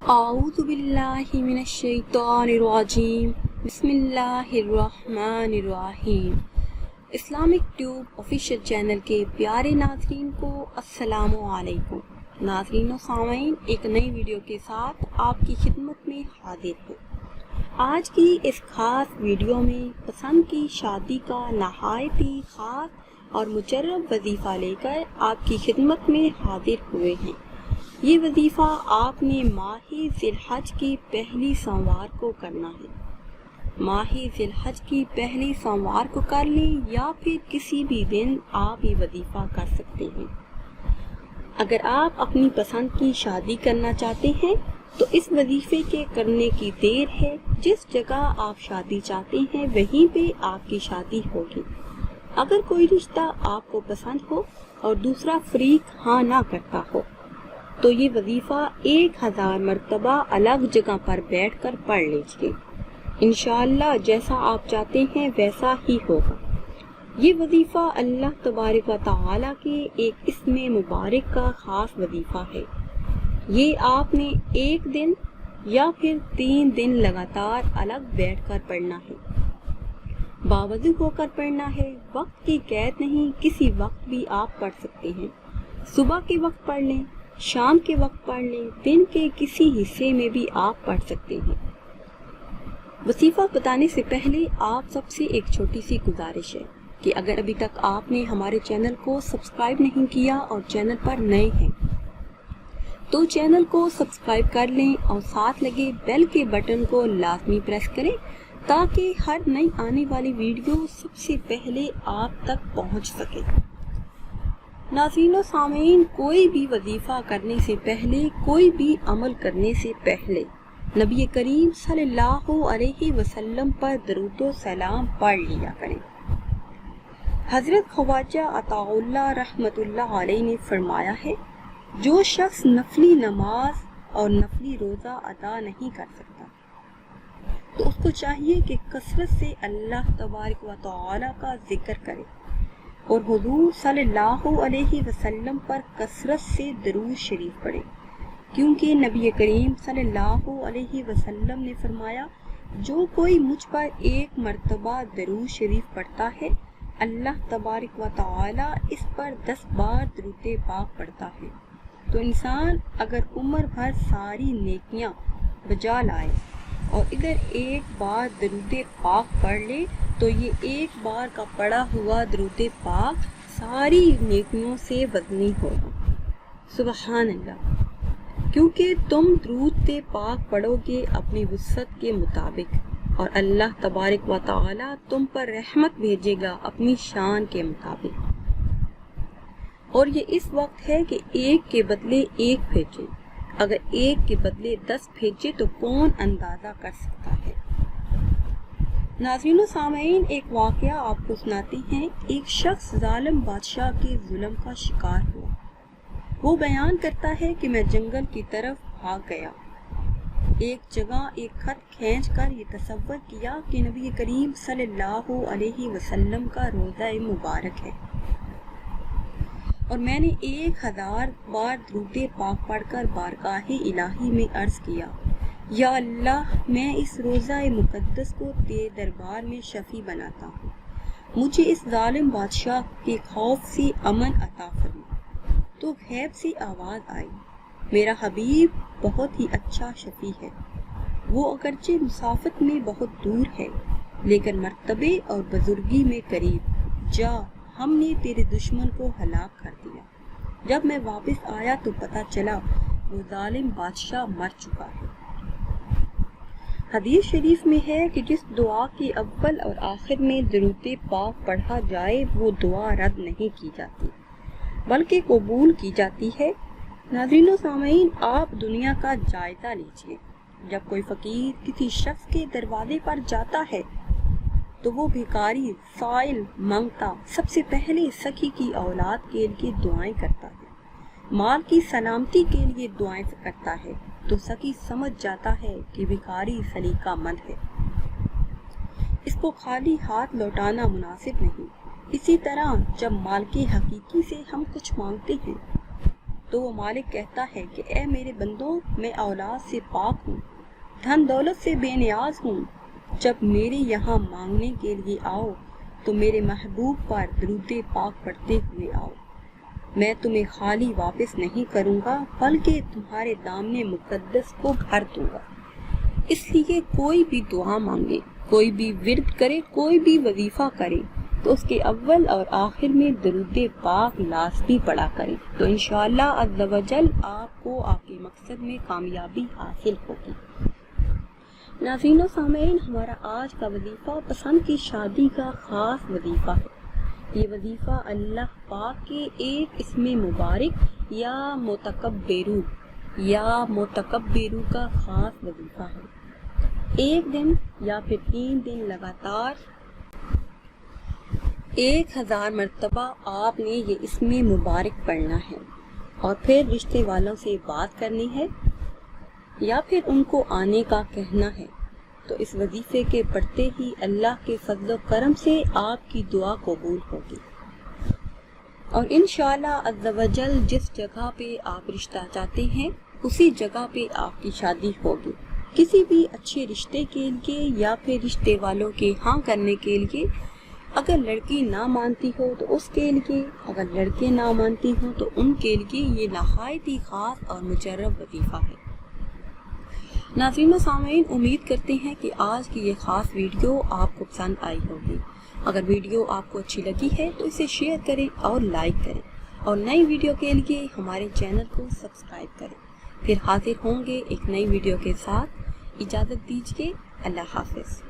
اعوذ باللہ من الشیطان الرجیم بسم اللہ الرحمن الرحیم۔ اسلامک ٹیوب آفیشیل چینل کے پیارے ناظرین کو السلام علیکم۔ ناظرین و سامعین، ایک نئی ویڈیو کے ساتھ آپ کی خدمت میں حاضر ہوں۔ آج کی اس خاص ویڈیو میں پسند کی شادی کا نہایت ہی خاص اور مجرب وظیفہ لے کر آپ کی خدمت میں حاضر ہوئے ہیں۔ یہ وظیفہ آپ نے ماہ ذی الحج کی پہلی سوموار کو کرنا ہے۔ ماہ ذی الحج کی پہلی سوموار کو کر لیں یا پھر کسی بھی دن آپ یہ وظیفہ کر سکتے ہیں۔ اگر آپ اپنی پسند کی شادی کرنا چاہتے ہیں تو اس وظیفے کے کرنے کی دیر ہے۔ جس جگہ آپ شادی چاہتے ہیں وہیں پہ آپ کی شادی ہوگی۔ اگر کوئی رشتہ آپ کو پسند ہو اور دوسرا فریق ہاں نہ کرتا ہو تو یہ وظیفہ 1000 مرتبہ الگ جگہ پر بیٹھ کر پڑھ لیجیے۔ انشاءاللہ جیسا آپ چاہتے ہیں ویسا ہی ہوگا۔ یہ وظیفہ اللہ تبارک و تعالیٰ کے ایک اسم مبارک کا خاص وظیفہ ہے۔ یہ آپ نے 1 دن یا پھر 3 دن لگاتار الگ بیٹھ کر پڑھنا ہے۔ باوضو ہو کر پڑھنا ہے۔ وقت کی قید نہیں، کسی وقت بھی آپ پڑھ سکتے ہیں۔ صبح کے وقت پڑھ لیں، شام کے وقت پڑھ لیں، دن کے کسی حصے میں بھی آپ پڑھ سکتے ہیں۔ وظیفہ بتانے سے پہلے آپ سب سے ایک چھوٹی سی گزارش ہے کہ اگر ابھی تک آپ نے ہمارے چینل کو سبسکرائب نہیں کیا اور چینل پر نئے ہیں تو چینل کو سبسکرائب کر لیں اور ساتھ لگے بیل کے بٹن کو لازمی پریس کریں تاکہ ہر نئی آنے والی ویڈیو سب سے پہلے آپ تک پہنچ سکے۔ ناظرین و سامعین، کوئی بھی وظیفہ کرنے سے پہلے، کوئی بھی عمل کرنے سے پہلے نبی کریم صلی اللہ علیہ وسلم پر درود و سلام پڑھ لیا کریں۔ حضرت خواجہ عطا اللہ رحمۃ اللہ علیہ نے فرمایا ہے، جو شخص نفلی نماز اور نفلی روزہ ادا نہیں کر سکتا تو اس کو چاہیے کہ کثرت سے اللہ تبارک و تعالی کا ذکر کرے اور حضور صلی اللہ علیہ وسلم پر کثرت سے درود شریف پڑھے، کیونکہ نبی کریم صلی اللہ علیہ وسلم نے فرمایا، جو کوئی مجھ پر 1 مرتبہ درود شریف پڑھتا ہے اللہ تبارک و تعالی اس پر 10 بار درود پاک پڑھتا ہے۔ تو انسان اگر عمر بھر ساری نیکیاں بجا لائے اور ادھر 1 بار درود پاک پڑھ لے تو یہ 1 بار کا پڑھا ہوا درود پاک ساری نیکیوں سے وزنی ہوگا۔ سبحان اللہ۔ کیونکہ تم درود پاک پڑھو گے اپنی وسعت کے مطابق اور اللہ تبارک و تعالی تم پر رحمت بھیجے گا اپنی شان کے مطابق۔ اور یہ اس وقت ہے کہ 1 کے بدلے 1 بھیجے۔ اگر 1 کے بدلے 10 بھیجے تو کون اندازہ کر سکتا ہے۔ ناظرین و سامعین، ایک واقعہ آپ کو سناتے ہیں۔ ایک شخص ظالم بادشاہ کے ظلم کا شکار ہوا۔ وہ بیان کرتا ہے کہ میں جنگل کی طرف بھاگ گیا، ایک جگہ ایک خط کھینچ کر یہ تصور کیا کہ نبی کریم صلی اللہ علیہ وسلم کا روضہ مبارک ہے، اور میں نے 1000 بار درود پاک پڑھ کر بارگاہ الہی میں عرض کیا، یا اللہ، میں اس روضہ مقدس کو تیرے دربار میں شفیع بناتا ہوں، مجھے اس ظالم بادشاہ کے خوف سے امن عطا فرما۔ تو غیب سے آواز آئی، میرا حبیب بہت ہی اچھا شفیع ہے، وہ اگرچہ مسافت میں بہت دور ہے لیکن مرتبے اور بزرگی میں قریب، جا، ہم نے تیرے دشمن کو ہلاک کر دیا۔ جب میں واپس آیا تو پتہ چلا وہ ظالم بادشاہ مر چکا ہے۔ حدیث شریف میں ہے کہ جس دعا کے اول اور آخر میں درود پاک پڑھا جائے وہ دعا رد نہیں کی جاتی بلکہ قبول کی جاتی ہے۔ ناظرین و سامعین، آپ دنیا کا جائزہ لیجئے۔ جب کوئی فقیر کسی شخص کے دروازے پر جاتا ہے تو وہ بھکاری، سائل، منگتا سب سے پہلے سخی کی اولاد کے لیے دعائیں کرتا ہے، مال کی سلامتی کے لیے دعائیں کرتا ہے، تو سخی سمجھ جاتا ہے کہ بھکاری سلیقہ مند ہے، اس کو خالی ہاتھ لوٹانا مناسب نہیں۔ اسی طرح جب مالک حقیقی سے ہم کچھ مانگتے ہیں تو وہ مالک کہتا ہے کہ اے میرے بندوں، میں اولاد سے پاک ہوں، دھن دولت سے بے نیاز ہوں، جب میرے یہاں مانگنے کے لیے آؤ تو میرے محبوب پر درود پاک پڑھتے ہوئے آؤ، میں تمہیں خالی واپس نہیں کروں گا بلکہ تمہارے دامن مقدس کو بھر دوں گا۔ اس لیے کوئی بھی دعا مانگے، کوئی بھی ورد کرے، کوئی بھی وظیفہ کرے تو اس کے اول اور آخر میں درود پاک لازمی پڑھا کریں، تو انشاءاللہ عز و جل آپ کو آپ کے مقصد میں کامیابی حاصل ہوگی۔ ناظرین و سامعین، ہمارا آج کا وظیفہ پسند کی شادی کا خاص وظیفہ ہے۔ یہ وظیفہ اللہ پاک کے ایک اسم مبارک یا متکبرو کا خاص وظیفہ ہے۔ ایک دن یا پھر 3 دن لگاتار 1000 مرتبہ آپ نے یہ اسم مبارک پڑھنا ہے، اور پھر رشتے والوں سے بات کرنی ہے یا پھر ان کو آنے کا کہنا ہے، تو اس وظیفے کے پڑھتے ہی اللہ کے فضل و کرم سے آپ کی دعا قبول ہوگی، اور انشاءاللہ عز و جل جس جگہ پہ آپ رشتہ چاہتے ہیں اسی جگہ پہ آپ کی شادی ہوگی۔ کسی بھی اچھے رشتے کے لیے یا پھر رشتے والوں کے ہاں کرنے کے لیے اگر لڑکی نہ مانتی ہو تو اس کے لیے، اگر لڑکے نہ مانتی ہوں تو ان کے لیے یہ نہایت ہی خاص اور مجرب وظیفہ ہے۔ ناظرین و سامعین، امید کرتے ہیں کہ آج کی یہ خاص ویڈیو آپ کو پسند آئی ہوگی۔ اگر ویڈیو آپ کو اچھی لگی ہے تو اسے شیئر کریں اور لائک کریں، اور نئی ویڈیو کے لیے ہمارے چینل کو سبسکرائب کریں۔ پھر حاضر ہوں گے ایک نئی ویڈیو کے ساتھ۔ اجازت دیجیے، اللہ حافظ۔